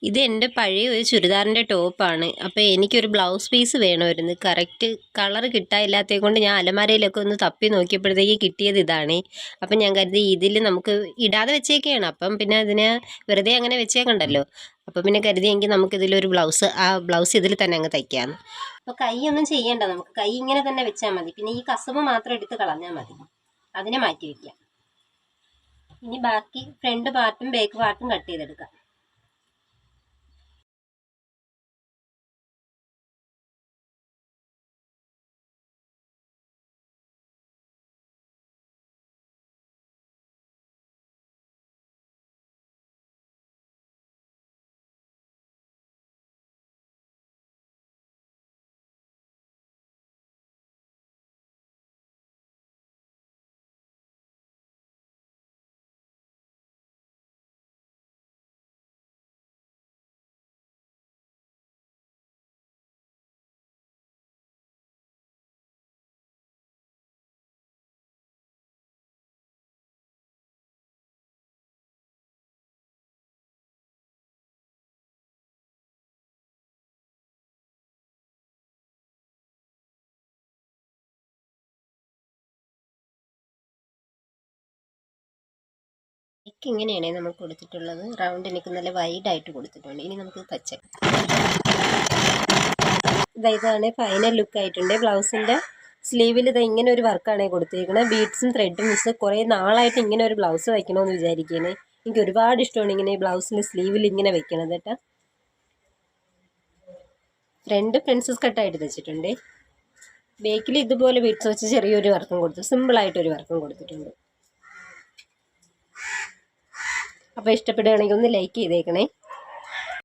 ഇത് എൻ്റെ പഴയ ഒരു ചുരിദാറിൻ്റെ ടോപ്പാണ്. അപ്പോൾ എനിക്കൊരു ബ്ലൗസ് പീസ് വേണമായിരുന്നു. കറക്റ്റ് കളർ കിട്ടാനില്ലാത്തത് കൊണ്ട് ഞാൻ അലമാരയിലൊക്കെ ഒന്ന് തപ്പി നോക്കിയപ്പോഴത്തേക്ക് കിട്ടിയത് ഇതാണ്. അപ്പം ഞാൻ കരുതി ഇതിൽ നമുക്ക് ഇടാതെ വെച്ചേക്കുകയാണ്. അപ്പം പിന്നെ അതിനെ വെറുതെ അങ്ങനെ വെച്ചേക്കണ്ടല്ലോ. അപ്പം പിന്നെ കരുതിയെങ്കിൽ നമുക്കിതിലൊരു ബ്ലൗസ് ഇതിൽ തന്നെ അങ്ങ് തയ്ക്കാമെന്ന്. അപ്പോൾ കൈയൊന്നും ചെയ്യേണ്ട, നമുക്ക് കൈ ഇങ്ങനെ തന്നെ വെച്ചാൽ മതി. പിന്നെ ഈ കസവ് മാത്രം എടുത്ത് കളഞ്ഞാൽ മതി, അതിനെ മാറ്റി വയ്ക്കാം. ഇനി ബാക്കി ഫ്രണ്ട് പാർട്ടും ബാക്ക് പാർട്ടും കട്ട് ചെയ്തെടുക്കാം. നെക്ക് ഇങ്ങനെയാണ് നമുക്ക് കൊടുത്തിട്ടുള്ളത്. റൗണ്ട് നെക്ക് നല്ല വൈഡായിട്ട് കൊടുത്തിട്ടുണ്ട്. ഇനി നമുക്ക് തയ്ക്കാം. ഇതാണ് ഫൈനൽ ലുക്ക് ആയിട്ടുണ്ട്. ബ്ലൗസിൻ്റെ സ്ലീവിൽ ഇത് ഇങ്ങനെ ഒരു വർക്കാണ് കൊടുത്തിരിക്കുന്നത്. ബീഡ്സും ത്രെഡും മിസ് കുറേ നാളായിട്ട് ഇങ്ങനെ ഒരു ബ്ലൗസ് വയ്ക്കണമെന്ന് വിചാരിക്കുന്നത്. എനിക്ക് ഒരുപാട് ഇഷ്ടമാണ് ഇങ്ങനെ ബ്ലൗസിൻ്റെ സ്ലീവിൽ ഇങ്ങനെ വെക്കണത് കേട്ടോ. ഫ്രണ്ട് പ്രിൻസസ് കട്ടായിട്ട് വെച്ചിട്ടുണ്ട്. ബേക്കിൽ ഇതുപോലെ ബീഡ്സ് വെച്ച് ചെറിയൊരു വർക്കും കൊടുത്തു, സിമ്പിളായിട്ടൊരു വർക്കും കൊടുത്തിട്ടുണ്ട്. അപ്പോൾ ഇഷ്ടപ്പെടുകയാണെങ്കിൽ ഒന്ന് ലൈക്ക് ചെയ്തേക്കണേ.